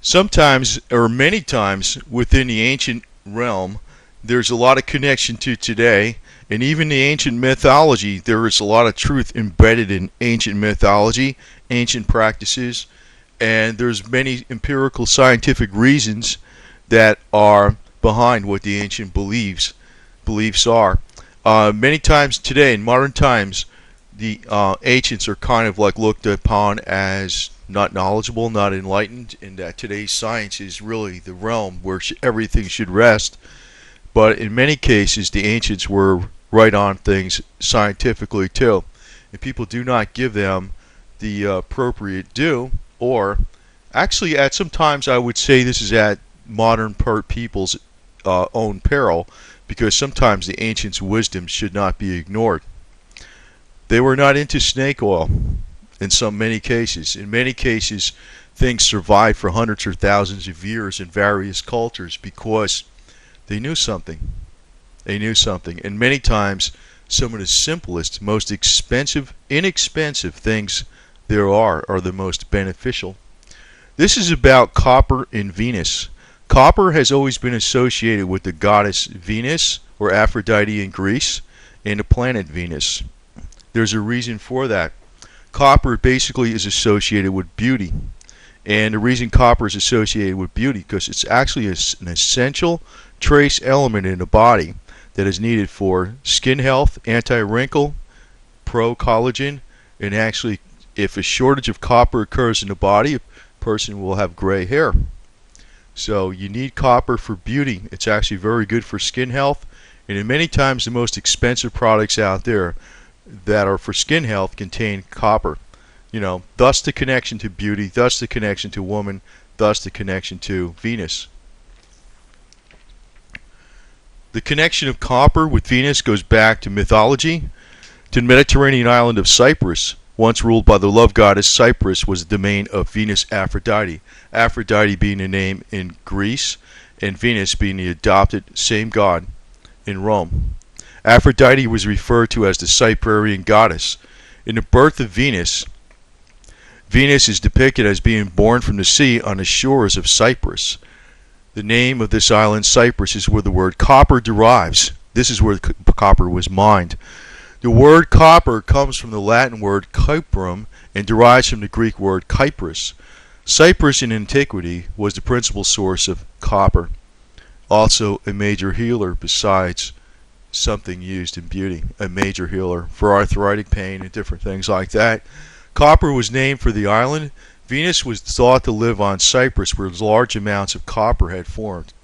Sometimes, or many times, within the ancient realm, there's a lot of connection to today, and even the ancient mythology, there is a lot of truth embedded in ancient mythology, ancient practices, and there's many empirical scientific reasons that are behind what the ancient beliefs are. Many times today, in modern times, the ancients are kind of like looked upon as not knowledgeable, not enlightened, and that today's science is really the realm where everything should rest. But in many cases, the ancients were right on things scientifically too, and people do not give them the appropriate due. Or, actually, at some times, I would say this is at modern people's own peril, because sometimes the ancients' wisdom should not be ignored. They were not into snake oil in many cases. In many cases, things survived for hundreds or thousands of years in various cultures because they knew something. They knew something. And many times, some of the simplest, most inexpensive things there are the most beneficial. This is about copper and Venus. Copper has always been associated with the goddess Venus, or Aphrodite in Greece, and the planet Venus. There's a reason for that. Copper basically is associated with beauty. And the reason copper is associated with beauty because it's actually an essential trace element in the body that is needed for skin health, anti-wrinkle, pro-collagen, and actually if a shortage of copper occurs in the body, a person will have gray hair. So you need copper for beauty. It's actually very good for skin health, and in many times the most expensive products out there that are for skin health contain copper. Thus the connection to beauty, thus the connection to woman, thus the connection to Venus. The connection of copper with Venus goes back to mythology, to the Mediterranean island of Cyprus. Once ruled by the love goddess, Cyprus was the domain of Venus Aphrodite. Aphrodite being the name in Greece, and Venus being the adopted same god in Rome. Aphrodite was referred to as the Cyprian goddess. In the birth of Venus, Venus is depicted as being born from the sea on the shores of Cyprus. The name of this island, Cyprus, is where the word copper derives. This is where copper was mined. The word copper comes from the Latin word cyprum and derives from the Greek word kypris. Cyprus in antiquity was the principal source of copper, also a major healer besides something used in beauty, a major healer for arthritic pain and different things like that. Copper was named for the island. Venus was thought to live on Cyprus where large amounts of copper had formed,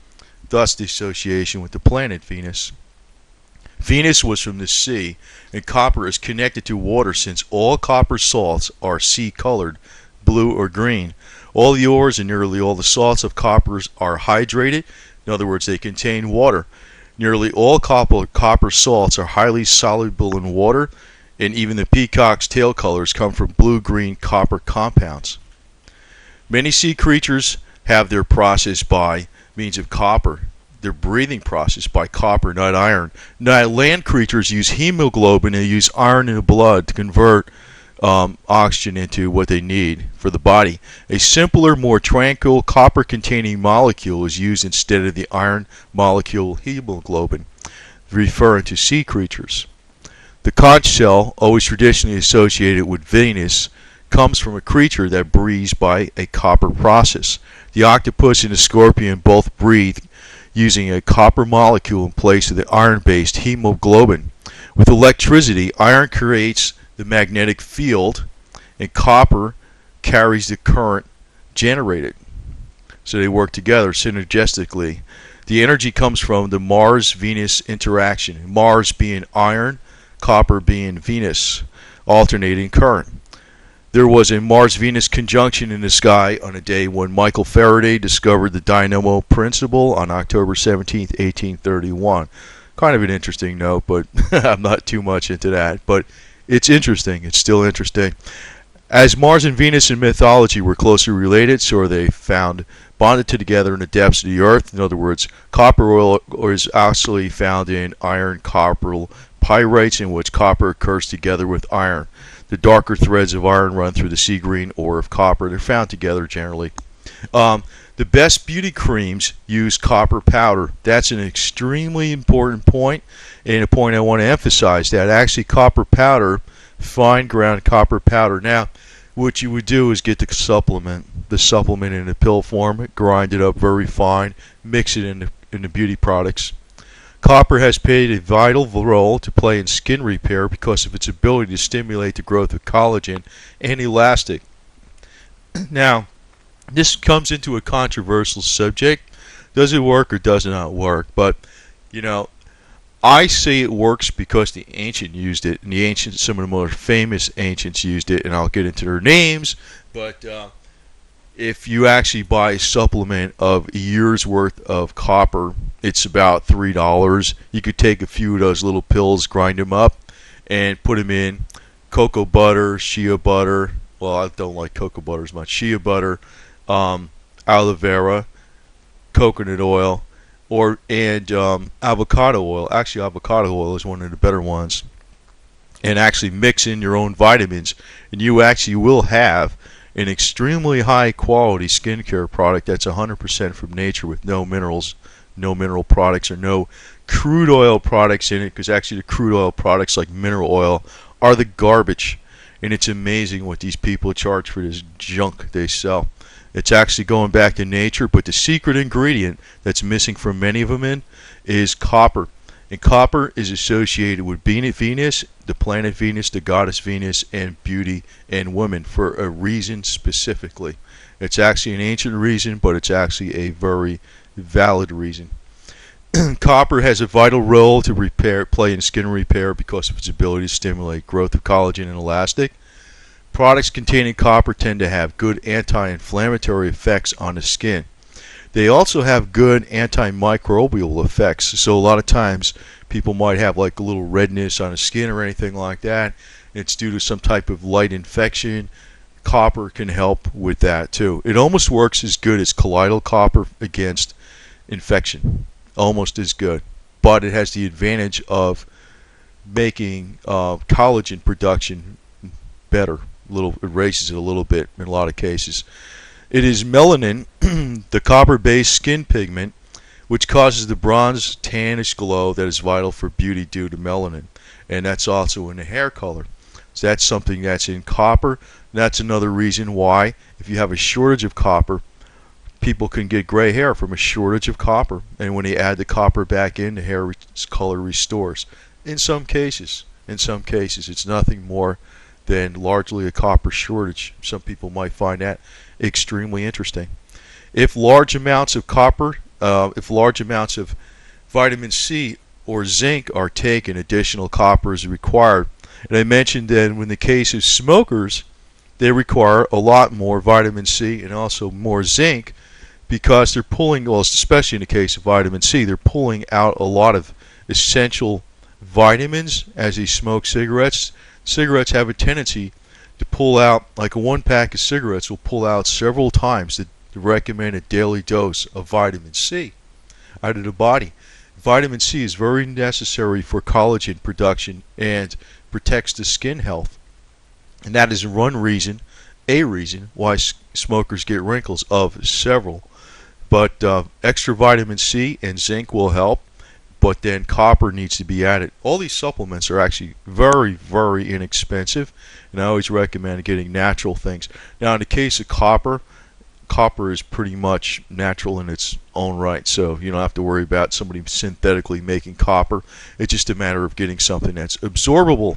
thus the association with the planet Venus. Venus was from the sea, and copper is connected to water since all copper salts are sea-colored, blue or green. All the ores and nearly all the salts of copper are hydrated. In other words, they contain water. Nearly all copper salts are highly soluble in water, and even the peacock's tail colors come from blue-green copper compounds. Many sea creatures have their process by means of copper. Their breathing process by copper, not iron. Now, land creatures use hemoglobin. They use iron in the blood to convert oxygen into what they need for the body. A simpler, more tranquil copper-containing molecule is used instead of the iron molecule hemoglobin, referring to sea creatures. The conch shell, always traditionally associated with Venus, comes from a creature that breathes by a copper process. The octopus and the scorpion both breathe using a copper molecule in place of the iron-based hemoglobin. With electricity, iron creates the magnetic field, and copper carries the current generated. So they work together synergistically. The energy comes from the Mars-Venus interaction, Mars being iron, copper being Venus, alternating current. There was a Mars-Venus conjunction in the sky on a day when Michael Faraday discovered the dynamo principle on October 17, 1831. Kind of an interesting note, but I'm not too much into that. But it's interesting. It's still interesting. As Mars and Venus in mythology were closely related, so are they found bonded together in the depths of the earth. In other words, copper oil is actually found in iron copper pyrites, in which copper occurs together with iron. The darker threads of iron run through the sea green ore of copper. They're found together generally. The best beauty creams use copper powder. That's an extremely important point, and a point I want to emphasize, that actually copper powder, fine ground copper powder. Now, what you would do is get the supplement in a pill form, grind it up very fine, mix it in the beauty products. Copper has played a vital role to play in skin repair because of its ability to stimulate the growth of collagen and elastic. Now, this comes into a controversial subject. Does it work or does it not work? But, you know, I say it works because the ancient used it, and some of the more famous ancients used it, and I'll get into their names. But if you actually buy a supplement of a year's worth of copper, it's about $3. You could take a few of those little pills, grind them up, and put them in cocoa butter, shea butter. Well, I don't like cocoa butter as much. Shea butter, aloe vera, coconut oil, and avocado oil. Actually, avocado oil is one of the better ones. And actually mix in your own vitamins, and you actually will have an extremely high quality skincare product that's 100% from nature with no minerals, no mineral products, or no crude oil products in it, because actually the crude oil products like mineral oil are the garbage. And it's amazing what these people charge for this junk they sell. It's actually going back to nature, but the secret ingredient that's missing from many of them is copper. And copper is associated with Venus, the planet Venus, the goddess Venus, and beauty and women for a reason specifically. It's actually an ancient reason, but it's actually a very valid reason. Copper has a vital role to play in skin repair because of its ability to stimulate growth of collagen and elastic. Products containing copper tend to have good anti-inflammatory effects on the skin. They also have good antimicrobial effects. So a lot of times people might have like a little redness on the skin or anything like that. It's due to some type of light infection. Copper can help with that too. It almost works as good as colloidal copper against infection. Almost as good. But it has the advantage of making collagen production better. It raises it a little bit in a lot of cases. It is melanin, the copper-based skin pigment, which causes the bronze tannish glow that is vital for beauty due to melanin. And that's also in the hair color. So that's something that's in copper. That's another reason why, if you have a shortage of copper, people can get gray hair from a shortage of copper. And when they add the copper back in, the hair color restores. In some cases, it's nothing more than largely a copper shortage. Some people might find that extremely interesting. If large amounts of vitamin C or zinc are taken, additional copper is required. And I mentioned that in the case of smokers, they require a lot more vitamin C and also more zinc because they're pulling, well, especially in the case of vitamin C, they're pulling out a lot of essential vitamins as they smoke cigarettes. Cigarettes have a tendency to pull out, like a 1 pack of cigarettes will pull out several times the recommended daily dose of vitamin C out of the body. Vitamin C is very necessary for collagen production and protects the skin health. And that is a reason why smokers get wrinkles, of several. But extra vitamin C and zinc will help. But then copper needs to be added. All these supplements are actually very, very inexpensive, and I always recommend getting natural things. Now, in the case of copper is pretty much natural in its own right, so you don't have to worry about somebody synthetically making copper. It's just a matter of getting something that's absorbable.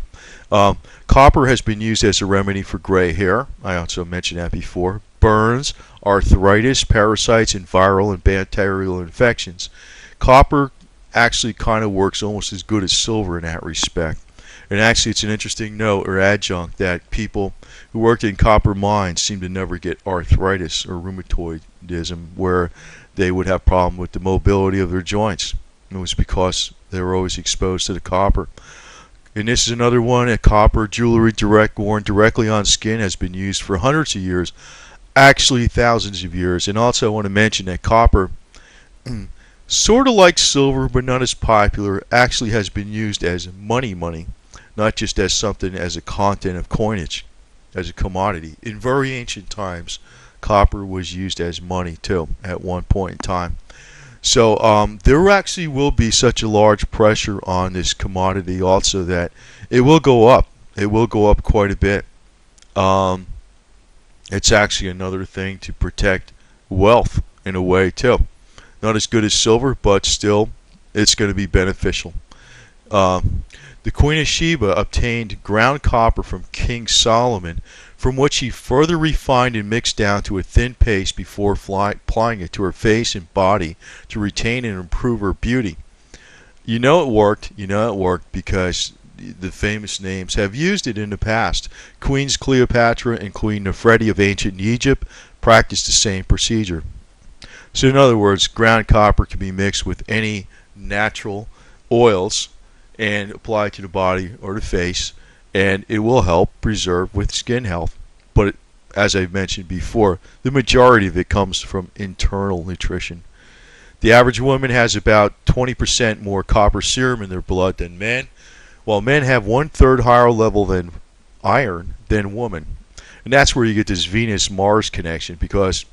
Copper has been used as a remedy for gray hair. I also mentioned that before. Burns, arthritis, parasites, and viral and bacterial infections. Copper actually kind of works almost as good as silver in that respect. And actually, it's an interesting note or adjunct that people who worked in copper mines seem to never get arthritis or rheumatism, where they would have problem with the mobility of their joints. It was because they were always exposed to the copper. And this is another one that copper jewelry worn directly on skin has been used for hundreds of years, actually thousands of years. And also I want to mention that copper sort of like silver, but not as popular, actually has been used as money, not just as something as a content of coinage, as a commodity. In very ancient times, copper was used as money too at one point in time. So there actually will be such a large pressure on this commodity also that it will go up. It will go up quite a bit. It's actually another thing to protect wealth in a way too. Not as good as silver, but still it's going to be beneficial. The Queen of Sheba obtained ground copper from King Solomon, from which he further refined and mixed down to a thin paste before applying it to her face and body to retain and improve her beauty. You know it worked. You know it worked because the famous names have used it in the past. Queens Cleopatra and Queen Nefertiti of ancient Egypt practiced the same procedure. So in other words, ground copper can be mixed with any natural oils and applied to the body or the face, and it will help preserve with skin health. But as I've mentioned before, the majority of it comes from internal nutrition. The average woman has about 20% more copper serum in their blood than men, while men have 1/3 higher level than iron than women. And that's where you get this Venus-Mars connection, because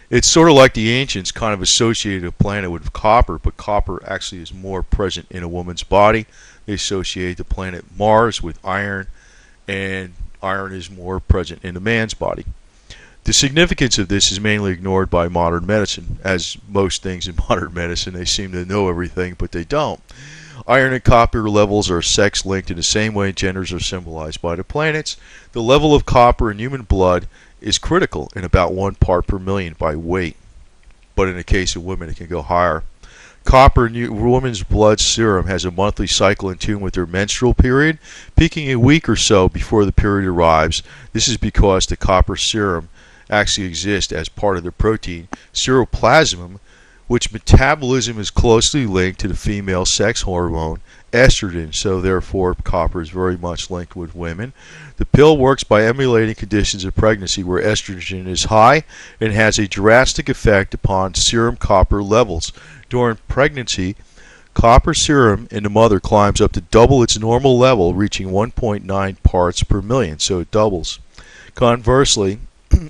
it's sort of like the ancients kind of associated a planet with copper, but copper actually is more present in a woman's body. They associate the planet Mars with iron, and iron is more present in a man's body. The significance of this is mainly ignored by modern medicine. As most things in modern medicine, they seem to know everything, but they don't. Iron and copper levels are sex-linked in the same way genders are symbolized by the planets. The level of copper in human blood is critical in about 1 part per million by weight, but in the case of women it can go higher. Copper in a woman's blood serum has a monthly cycle in tune with their menstrual period, peaking a week or so before the period arrives. This is because the copper serum actually exists as part of the protein seroplasm, which metabolism is closely linked to the female sex hormone estrogen, so therefore copper is very much linked with women. The pill works by emulating conditions of pregnancy where estrogen is high and has a drastic effect upon serum copper levels. During pregnancy, copper serum in the mother climbs up to double its normal level, reaching 1.9 parts per million, so it doubles. Conversely,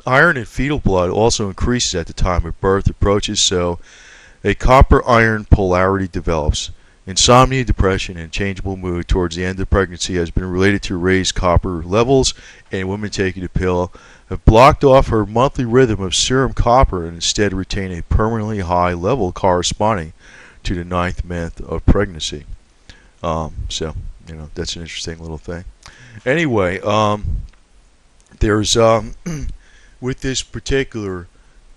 iron in fetal blood also increases at the time of birth approaches, so a copper-iron polarity develops. Insomnia, depression, and changeable mood towards the end of pregnancy has been related to raised copper levels, and women taking the pill have blocked off her monthly rhythm of serum copper and instead retain a permanently high level corresponding to the 9th month of pregnancy. So, that's an interesting little thing. Anyway, there's with this particular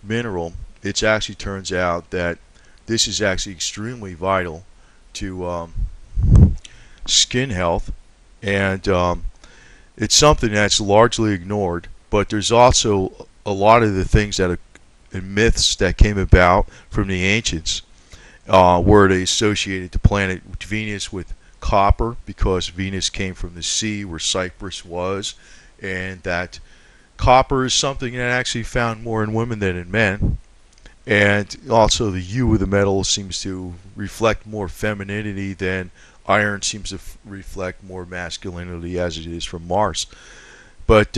mineral, it actually turns out that this is actually extremely vital to skin health, and it's something that's largely ignored, but there's also a lot of the things that are myths that came about from the ancients, where they associated the planet Venus with copper because Venus came from the sea where Cyprus was, and that copper is something that actually found more in women than in men. And also the hue of the metal seems to reflect more femininity than iron seems to reflect more masculinity, as it is from Mars. But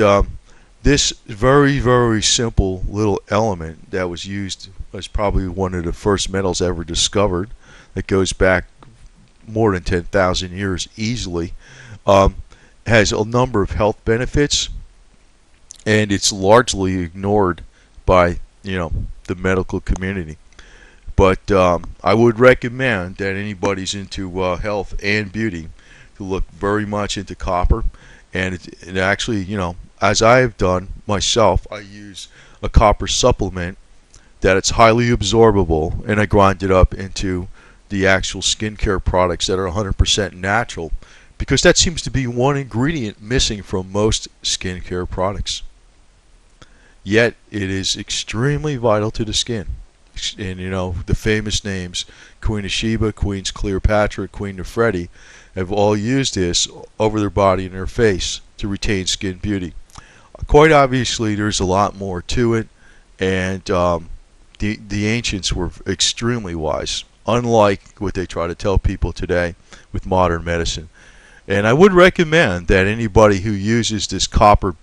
this very, very simple little element that was used as probably one of the first metals ever discovered, that goes back more than 10,000 years easily, has a number of health benefits, and it's largely ignored by the medical community. But I would recommend that anybody's into health and beauty to look very much into copper. And it actually, as I have done myself, I use a copper supplement that it's highly absorbable, and I grind it up into the actual skincare products that are 100% natural, because that seems to be one ingredient missing from most skincare products. Yet it is extremely vital to the skin. And the famous names, Queen of Sheba, Queens Cleopatra, Queen Nefertiti, have all used this over their body and their face to retain skin beauty. Quite obviously there's a lot more to it, and the ancients were extremely wise, unlike what they try to tell people today with modern medicine. And I would recommend that anybody who uses this copper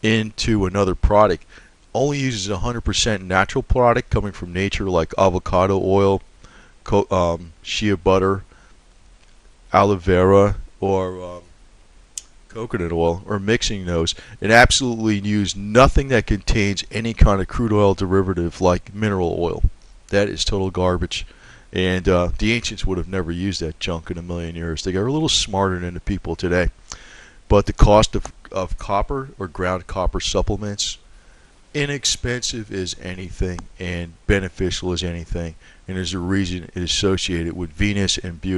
into another product only uses 100% natural product coming from nature, like avocado oil, shea butter, aloe vera, or coconut oil, or mixing those, and absolutely use nothing that contains any kind of crude oil derivative like mineral oil. That is total garbage. And the ancients would have never used that junk in a million years. They got a little smarter than the people today. But the cost of copper or ground copper supplements, inexpensive as anything and beneficial as anything. And there's a reason it is associated with Venus and beauty.